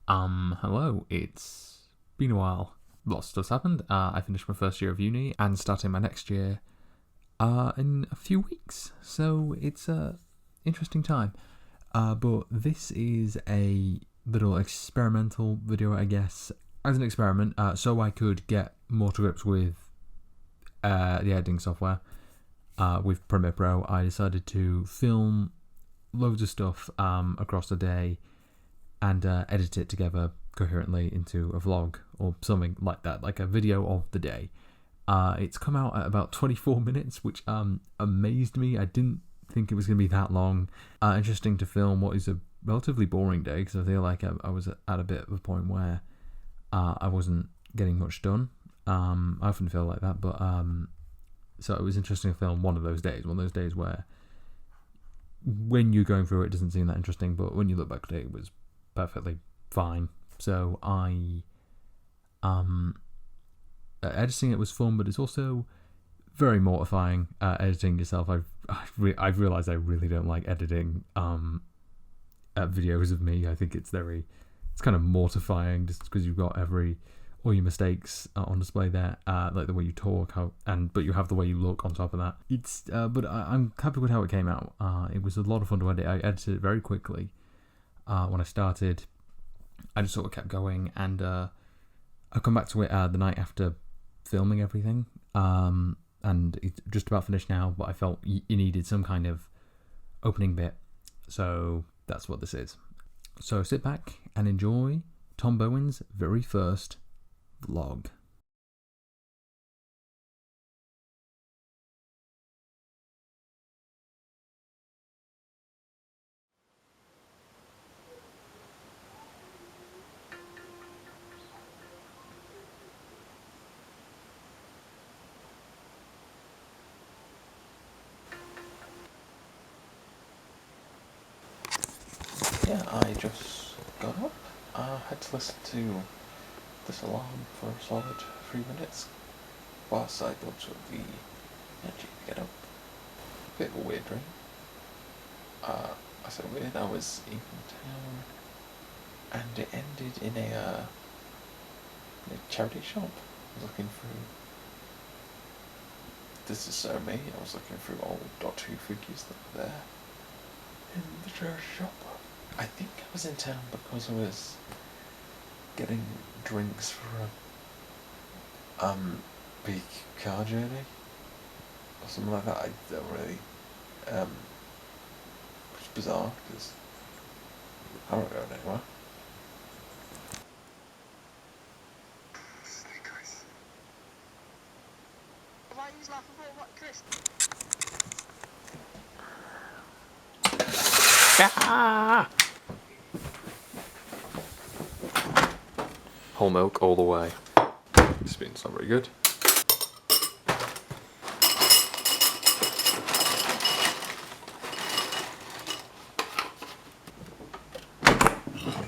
Hello, it's been a while. Lots of stuff's happened. I finished my first year of uni and starting my next year in a few weeks. So it's a interesting time. But this is a little experimental video, I guess, as an experiment, so I could get more to grips with the editing software. With Premiere Pro, I decided to film loads of stuff across the day and edit it together coherently into a vlog or something like that, like a video of the day. It's come out at about 24 minutes, which amazed me. I didn't think it was going to be that long. Interesting to film what is a relatively boring day, because I feel like I was at a bit of a point where I wasn't getting much done. I often feel like that, but so it was interesting to film one of those days where when you're going through it, it doesn't seem that interesting, but when you look back at it, it was perfectly fine. So editing it was fun, but it's also very mortifying editing yourself. I've realized I really don't like editing videos of me. I think it's kind of mortifying, just because you've got all your mistakes on display there, like the way you talk, but you have the way you look on top of that. But I'm happy with how it came out. It was a lot of fun to edit. I edited it very quickly. When I started, I just sort of kept going, and I come back to it the night after filming everything, and it's just about finished now, but I felt it needed some kind of opening bit, so that's what this is. So sit back and enjoy Tom Bowen's very first vlog. Yeah, I just got up. Had to listen to this alarm for a solid 3 minutes whilst I got to the energy to get up. A bit of a weird dream. I say weird, I was in town and it ended in a charity shop. I was looking through. This is so me. I was looking through old Doctor Who figures that were there in the charity shop. I think I was in town because I was getting drinks for a big car journey or something like that. I don't really, it's bizarre because I'm not going anywhere. Ah! Whole milk all the way. This spoon's not very good.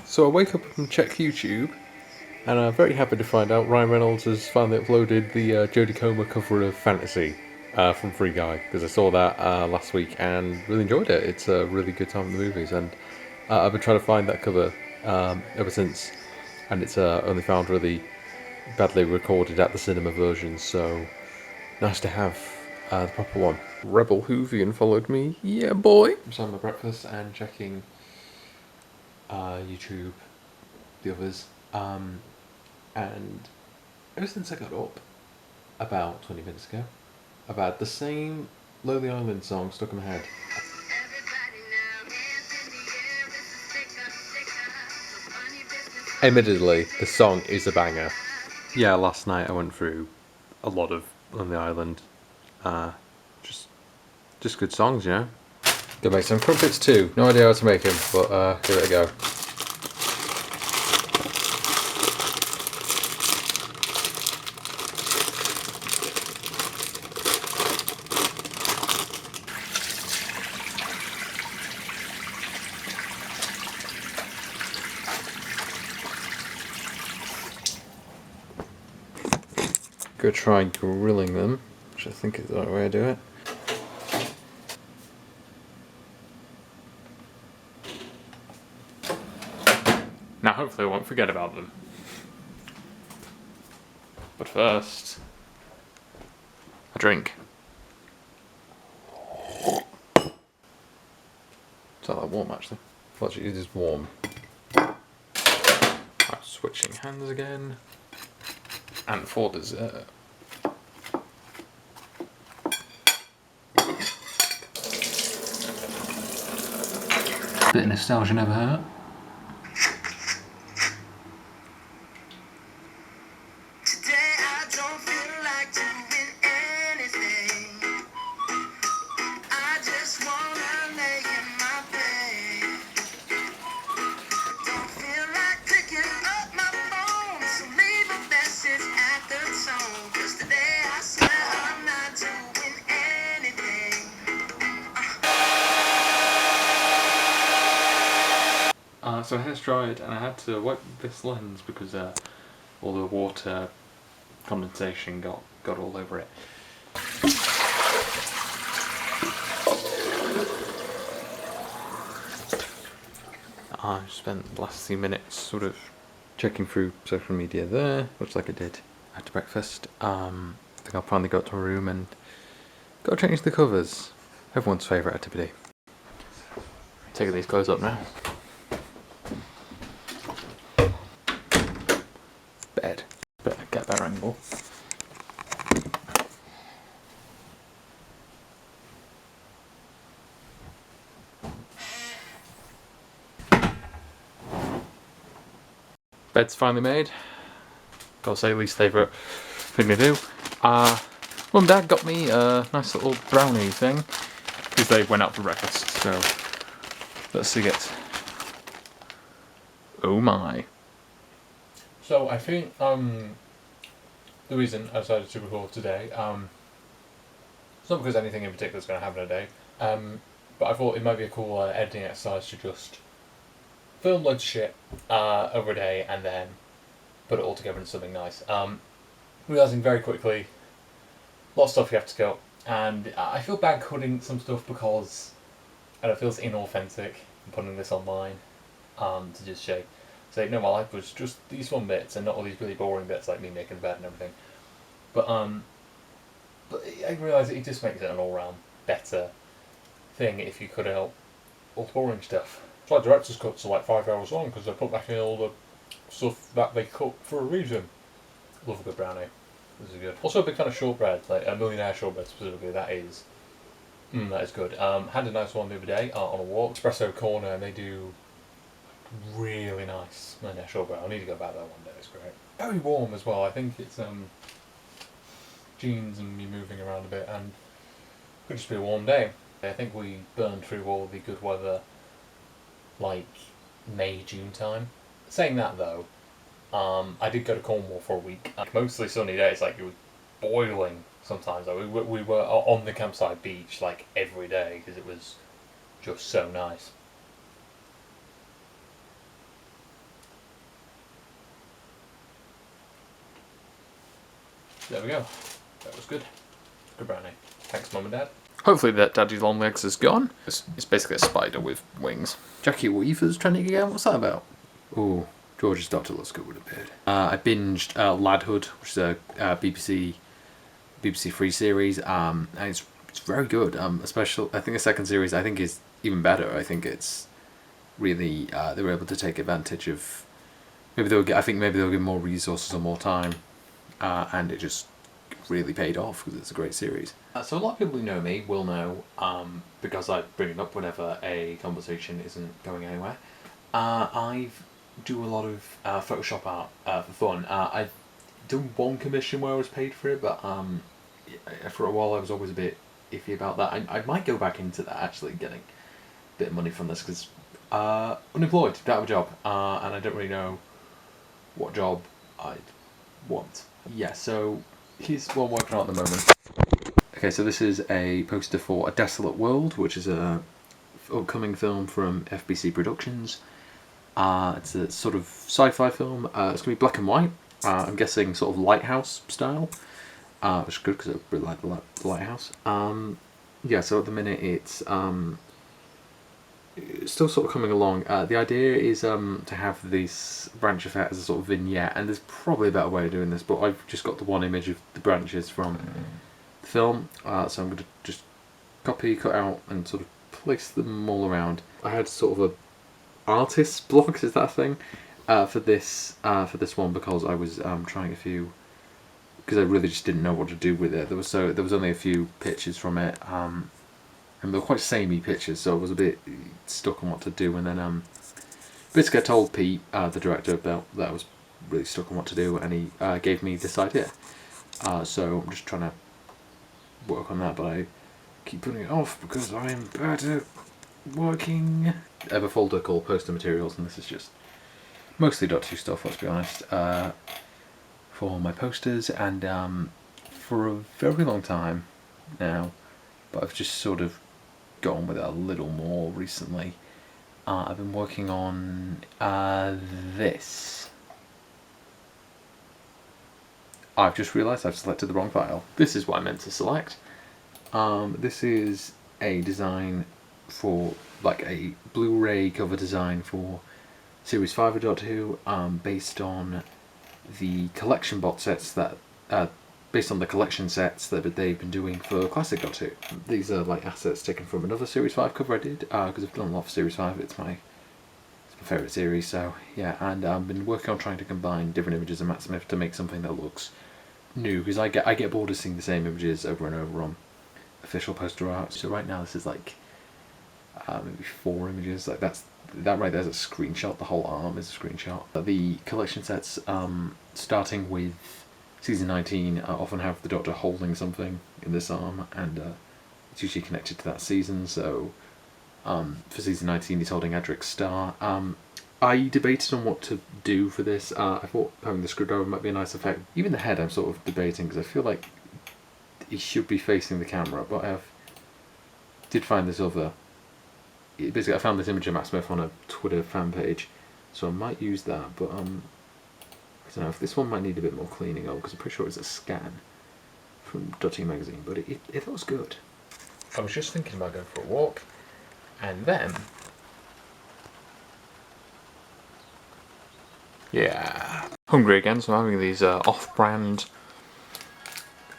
So I wake up and check YouTube, and I'm very happy to find out Ryan Reynolds has finally uploaded the Jodie Comer cover of Fantasy from Free Guy, because I saw that last week and really enjoyed it. It's a really good time in the movies, and I've been trying to find that cover ever since, and it's only found really badly recorded at the cinema version, so nice to have the proper one. Rebel Hoovian followed me, yeah boy! I'm having my breakfast and checking YouTube, the others, and ever since I got up about 20 minutes ago, I've had the same Lonely Island song stuck in my head. Admittedly, the song is a banger. Yeah, last night I went through a lot of Lonely Island. Just good songs, you know? Gonna make some crumpets too. No idea how to make them, but give it a go. Go try grilling them, which I think is the right way to do it. Now hopefully I won't forget about them. But first, a drink. It's not that warm actually. Well, it is warm. Right, switching hands again. And for dessert. Bit of nostalgia never hurt. Today I don't feel like doing anything. I just wanna lay in my bed. Don't feel like picking up my phone, so leave a message at the tone. 'Cause today I swear I'm not doing anything. So my hair's dried and I had to wipe this lens because all the water condensation got all over it. I spent the last few minutes sort of checking through social media there, much like I did after breakfast. I think I'll finally go up to my room and go change the covers. Everyone's favourite activity. Taking these clothes up now. Bed. Better get a better angle. Bed's finally made. Gotta say, least favourite thing to do. Mum and Dad got me a nice little brownie thing because they went out for breakfast. So let's see it. Oh my! So I think the reason I decided to record today, it's not because anything in particular is going to happen today, but I thought it might be a cool editing exercise to just film loads of shit over a day and then put it all together into something nice. Realising very quickly, a lot of stuff you have to cut, and I feel bad cutting some stuff because it feels inauthentic putting this online to just say no, my life was just these fun bits and not all these really boring bits like me making the bed and everything. But I realise it just makes it an all-round better thing if you cut out all the boring stuff. It's like director's cuts are like 5 hours long because they put back in all the stuff that they cut for a reason. Love a good brownie. This is good. Also a big fan of shortbread, like a millionaire shortbread specifically. That is good. Had a nice one the other day on a walk. Espresso Corner, and they do really nice millionaire shortbread. I need to go back there one day. It's great. Very warm as well. I think it's jeans and me moving around a bit, and could just be a warm day. I think we burned through all the good weather like May, June time. Saying that though, I did go to Cornwall for a week. Mostly sunny days, like it was boiling sometimes. Like we were on the campsite beach like every day because it was just so nice. There we go. That was good. Good brownie. Thanks, Mum and Dad. Hopefully that Daddy's long legs is gone. It's basically a spider with wings. Jackie Weaver's trending again? What's that about? Ooh, George's Doctor looks good with a beard. I binged Ladhood, which is a BBC free series, and it's very good. Especially, I think the second series is even better. I think it's really they were able to take advantage of maybe they'll give more resources or more time, and it just really paid off because it's a great series. So a lot of people who know me will know, because I bring it up whenever a conversation isn't going anywhere. I do a lot of Photoshop art for fun. I've done one commission where I was paid for it, but for a while I was always a bit iffy about that. I might go back into that, actually, getting a bit of money from this, because unemployed, don't have a job, and I don't really know what job I'd want. Yeah, so here's what I'm working on at the moment. Okay, so this is a poster for A Desolate World, which is a upcoming film from FBC Productions. It's a sort of sci-fi film. It's going to be black and white. I'm guessing sort of Lighthouse style, which is good because I really like the Lighthouse. Yeah, so at the minute it's still sort of coming along. The idea is to have this branch effect as a sort of vignette, and there's probably a better way of doing this, but I've just got the one image of the branches from the film, so I'm going to just copy, cut out, and sort of place them all around. I had sort of a artist's block, is that a thing, for this one, because I was trying a few, because I really just didn't know what to do with it. There was only a few pictures from it. And they were quite samey pictures, so I was a bit stuck on what to do. And then basically I told Pete, the director, about that I was really stuck on what to do, and he gave me this idea. So I'm just trying to work on that, but I keep putting it off because I'm bad at working. I have a folder called poster materials, and this is just mostly Doctor Who stuff, let's be honest, for my posters, and for a very long time now, but I've just sort of gone with it a little more recently. I've been working on this. I've just realised I've selected the wrong file. This is what I meant to select. This is a design for, like, a Blu-ray cover design for Series 5 of Doctor Who, based on the collection box sets that based on the collection sets that they've been doing for Classic Doctor Who. These are like assets taken from another Series 5 cover I did, because I've done a lot for Series 5, it's my favourite series, so yeah, and I've been working on trying to combine different images of Matt Smith to make something that looks new, because I get bored of seeing the same images over and over on official poster art. So right now this is like maybe 4 images, like that right there's a screenshot, the whole arm is a screenshot. The collection sets, starting with Season 19, often have the Doctor holding something in this arm, and it's usually connected to that season, so for Season 19 he's holding Adric's star. I debated on what to do for this. I thought having the screwdriver might be a nice effect. Even the head I'm sort of debating, because I feel like he should be facing the camera, but did find this other... Basically I found this image of Matt Smith on a Twitter fan page, so I might use that, but I don't know if this one might need a bit more cleaning up, because I'm pretty sure it's a scan from Doctor Who magazine, but it looks good. I was just thinking about going for a walk, and then... yeah. Hungry again, so I'm having these off-brand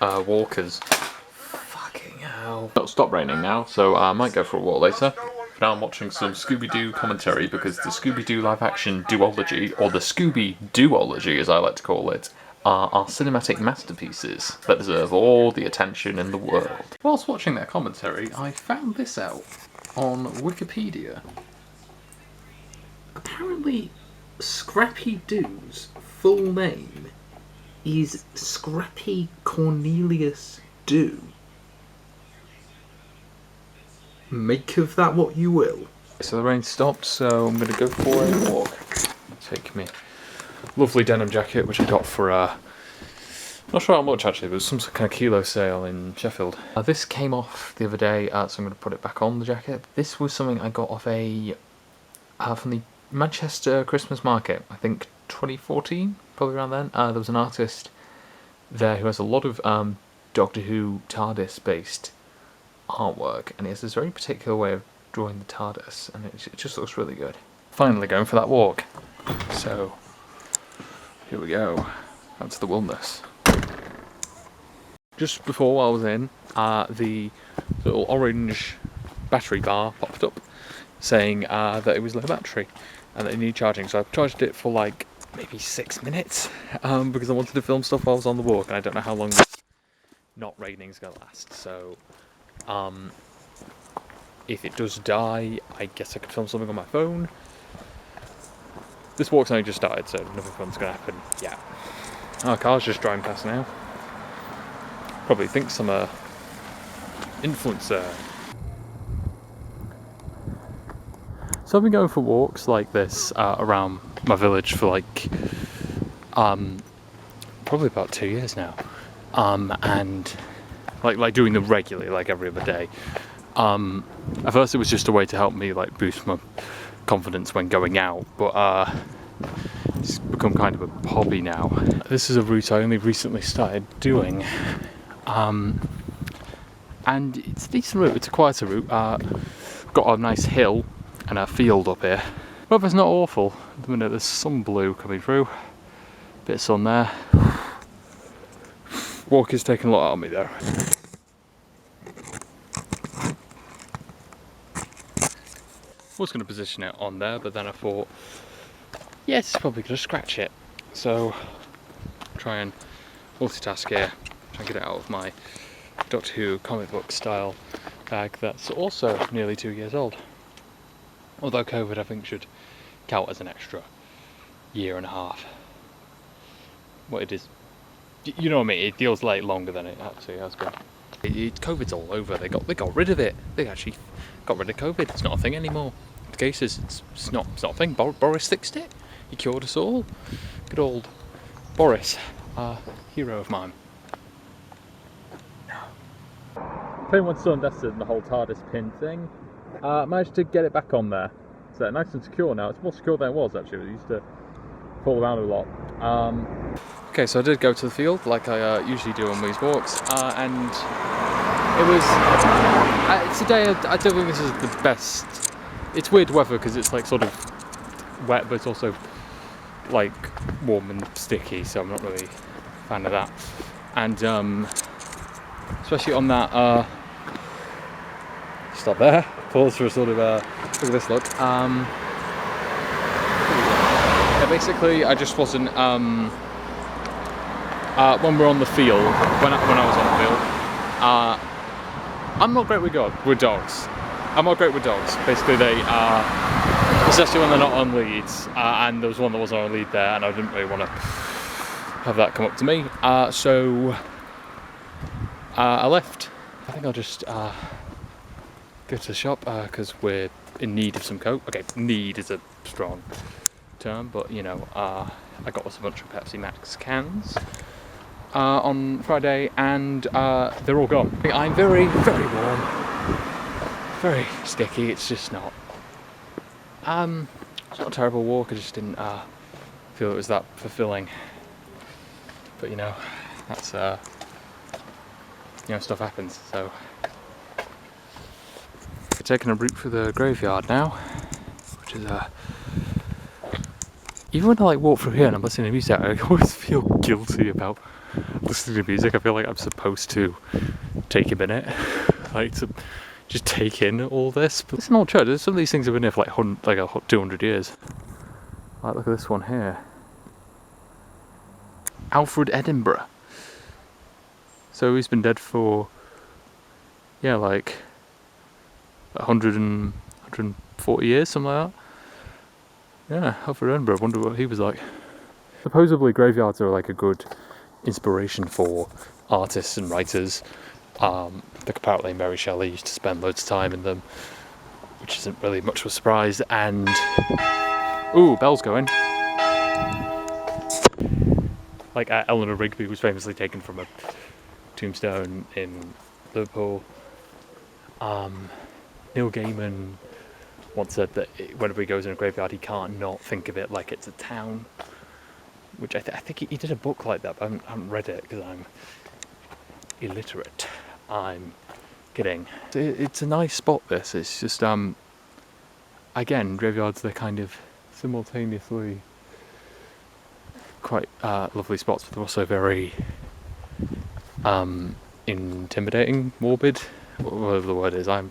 walkers. Fucking hell. It'll stop raining now, so I might go for a walk later. Now I'm watching some Scooby-Doo commentary, because the Scooby-Doo live-action duology, or the Scooby-Duology as I like to call it, are cinematic masterpieces that deserve all the attention in the world. Whilst watching their commentary, I found this out on Wikipedia. Apparently, Scrappy Doo's full name is Scrappy Cornelius Doo. Make of that what you will. So the rain stopped, so I'm going to go for a walk. Take me lovely denim jacket, which I got for not sure how much actually, but it was some kind of kilo sale in Sheffield. This came off the other day, so I'm going to put it back on the jacket. This was something I got off from the Manchester Christmas market, I think 2014, probably around then. There was an artist there who has a lot of Doctor Who TARDIS based artwork, and he has this very particular way of drawing the TARDIS, and it just looks really good. Finally going for that walk. So here we go. That's the wilderness. Just before I was in, the little orange battery bar popped up saying that it was low battery and that it needed charging, so I've charged it for like maybe 6 minutes because I wanted to film stuff while I was on the walk, and I don't know how long this not raining is going to last, so if it does die, I guess I could film something on my phone. This walk's only just started, so nothing fun's going to happen yet. Our car's just driving past now. Probably thinks I'm a influencer. So I've been going for walks like this around my village for like probably about 2 years now, and like doing them regularly, like every other day. At first it was just a way to help me like boost my confidence when going out, but it's become kind of a hobby now. This is a route I only recently started doing, and it's a decent route. It's a quieter route. Got a nice hill, and a field up here. Weather's not awful. At the minute there's some blue coming through. Bit of sun there. Walk is taking a lot out of me though. Was going to position it on there, but then I thought, yeah, it's probably going to scratch it. So, try and multitask here. Try and get it out of my Doctor Who comic book style bag that's also nearly 2 years old. Although COVID, I think, should count as an extra year and a half. What it is, you know what I mean? It feels like longer than it actually has been. COVID's all over. They got rid of it. They actually got rid of COVID. It's not a thing anymore. The cases, it's not a thing. Boris fixed it. He cured us all. Good old Boris, hero of mine. Plane once done dusted and the whole TARDIS pin thing. Managed to get it back on there. So nice and secure now. It's more secure than it was actually. It used to fall around a lot. Okay, so I did go to the field like I usually do on these walks, and it was today. I don't think this is the best. It's weird weather because it's like sort of wet, but it's also like warm and sticky. So I'm not really a fan of that. And especially on that. Stop there. Pause for a sort of look at this look. Yeah, basically, I just wasn't. When we're on the field, when I was on the field, I'm not great with dogs. I'm not great with dogs. Basically, they especially when they're not on leads. And there was one that wasn't on a lead there, and I didn't really want to have that come up to me. So I left. I think I'll just go to the shop because we're in need of some Coke. Okay, need is a strong term, but you know, I got us a bunch of Pepsi Max cans on Friday, and they're all gone. I'm very, very warm, very sticky. It's just not. It's not a terrible walk. I just didn't feel it was that fulfilling. But you know, that's you know, stuff happens. So we're taking a route through the graveyard now, which is even when I like walk through here and I'm listening to music, I always feel guilty about listening to music. I feel like I'm supposed to take a minute, like to just take in all this. But it's an old church. Some of these things have been here for like 200 years. Like, look at this one here. Alfred Edinburgh. So he's been dead for, yeah, like 140 years, something like that. Yeah, Alfred Edinburgh. I wonder what he was like. Supposedly graveyards are like a good inspiration for artists and writers. Like apparently Mary Shelley used to spend loads of time in them, which isn't really much of a surprise. And ooh, bell's going. Like Eleanor Rigby was famously taken from a tombstone in Liverpool. Neil Gaiman once said that whenever he goes in a graveyard, he can't not think of it like it's a town. Which I think he did a book like that, but I haven't read it because I'm illiterate. I'm kidding. It's a nice spot, this. It's just, again, graveyards, they're kind of simultaneously quite lovely spots, but they're also very intimidating, morbid, whatever the word is. I'm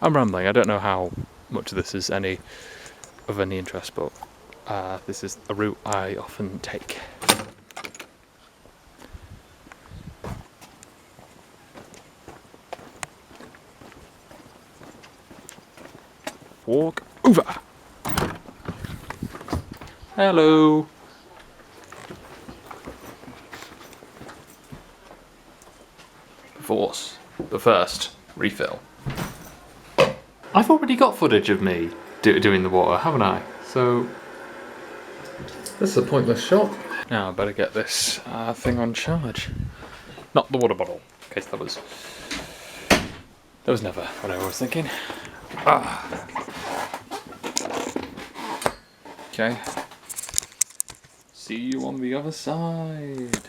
rambling. I don't know how much of this is of any interest, but this is a route I often take. Walk over. Hello. Divorce. But first, refill. I've already got footage of me doing the water, haven't I? So this is a pointless shot. Now I better get this thing on charge. Not the water bottle, in case that was never what I was thinking. Okay. See you on the other side.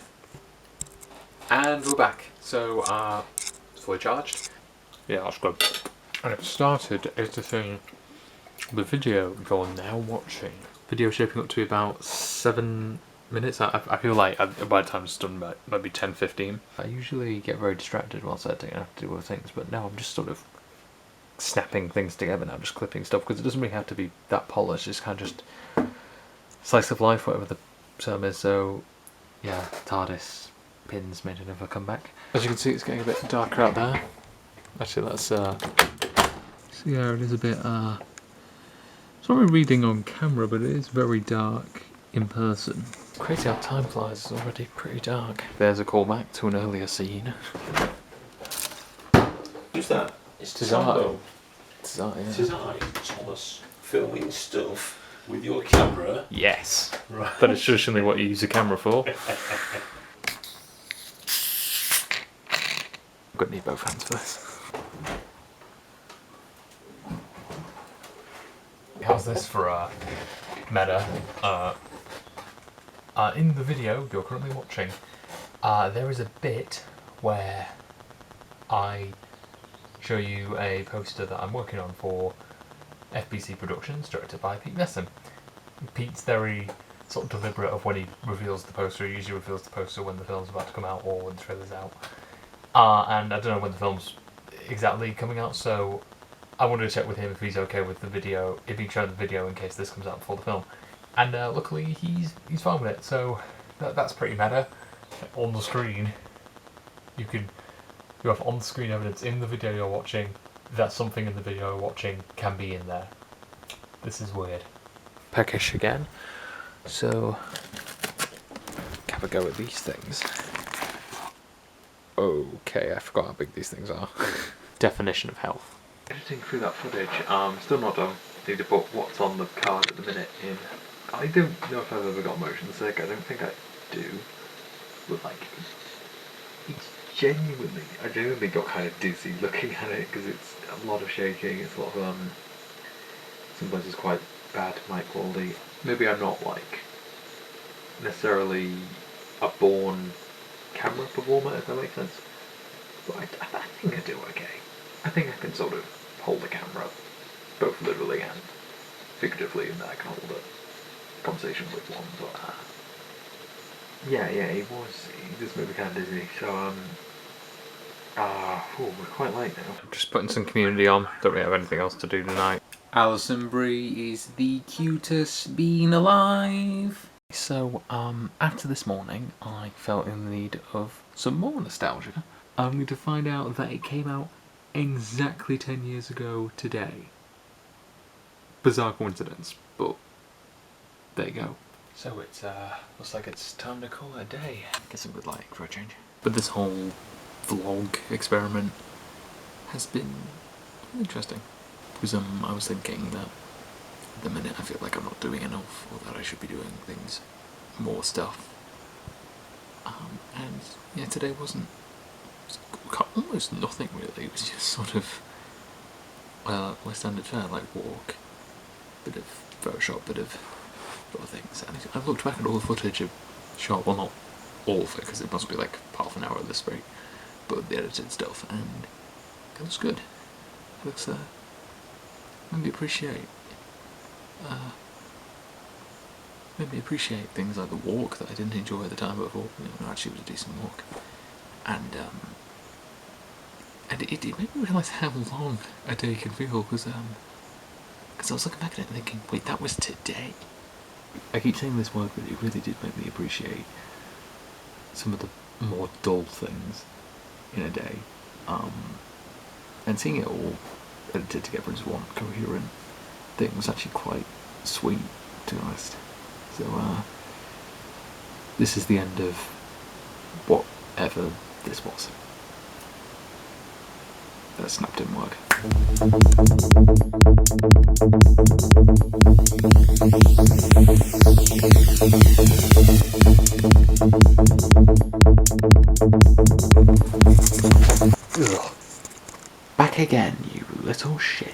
And we're back. So it's fully charged. Yeah, that's good. And it started as the thing the video you're now watching. Video shaping up to be about 7 minutes. I feel like by the time it's done, maybe 10, 15. I usually get very distracted whilst editing. I have to do other things, but now I'm just sort of snapping things together now, just clipping stuff, because it doesn't really have to be that polished. It's kind of just slice of life, whatever the term is. So yeah, TARDIS pins made another comeback. As you can see, it's getting a bit darker out there. Actually, that's see how it is a bit it's not really reading on camera, but it is very dark in person. Crazy how time flies, it's already pretty dark. There's a callback to an earlier scene. Who's that? It's Sambo. It's I, yeah. It is I, Thomas, filming stuff with your camera. Yes. Right. That is traditionally what you use a camera for. I'm gonna need both hands for this. How's this for meta? In the video you're currently watching, there is a bit where I show you a poster that I'm working on for FBC Productions, directed by Pete Nesson. Pete's very sort of deliberate of when he reveals the poster. He usually reveals the poster when the film's about to come out or when the trailer's out. And I don't know when the film's exactly coming out, so I wanted to check with him if he's okay with the video, if he showed the video in case this comes out before the film. And luckily he's fine with it, so that's pretty meta. On the screen, you have on-screen evidence in the video you're watching that something in the video you're watching can be in there. This is weird. Peckish again. So, have a go at these things. Okay, I forgot how big these things are. Definition of health. Editing through that footage, still not done. Need to put what's on the card at the minute in. I don't know if I've ever got motion sick. I don't think I do. But like, I genuinely got kind of dizzy looking at it because it's a lot of shaking. It's a lot of sometimes it's quite bad mic quality. Maybe I'm not like necessarily a born camera performer, if that makes sense. But I think I do okay. I think I can sort of hold the camera, both literally and figuratively, and I can hold a conversation with one. But yeah, he does make me kind of dizzy. So we're quite late now. I'm just putting some Community on. Don't really have anything else to do tonight. Alison Brie is the cutest being alive. So after this morning, I felt in the need of some more nostalgia. I'm going to find out that it came out exactly 10 years ago today. Bizarre coincidence, but there you go. So it's looks like it's time to call it a day. Guess I'm good lighting for a change. But this whole vlog experiment has been interesting. Because I was thinking that at the minute I feel like I'm not doing enough, or that I should be doing more stuff. And yeah, today wasn't almost nothing really. It was just sort of my standard fare, like walk, bit of Photoshop, bit of other things. And I've looked back at all the footage of shot, well not all of it because it must be like half an hour at this rate, but the edited stuff, and it looks good. It looks maybe appreciate things like the walk that I didn't enjoy at the time before. Actually it was a decent walk. And it made me realise how long a day can feel, because I was looking back at it and thinking, wait, that was today? I keep saying this word, but it really did make me appreciate some of the more dull things in a day. And seeing it all edited together as one coherent thing was actually quite sweet, to be honest. So this is the end of whatever this was. That snap didn't work. Ugh. Back again, you little shit.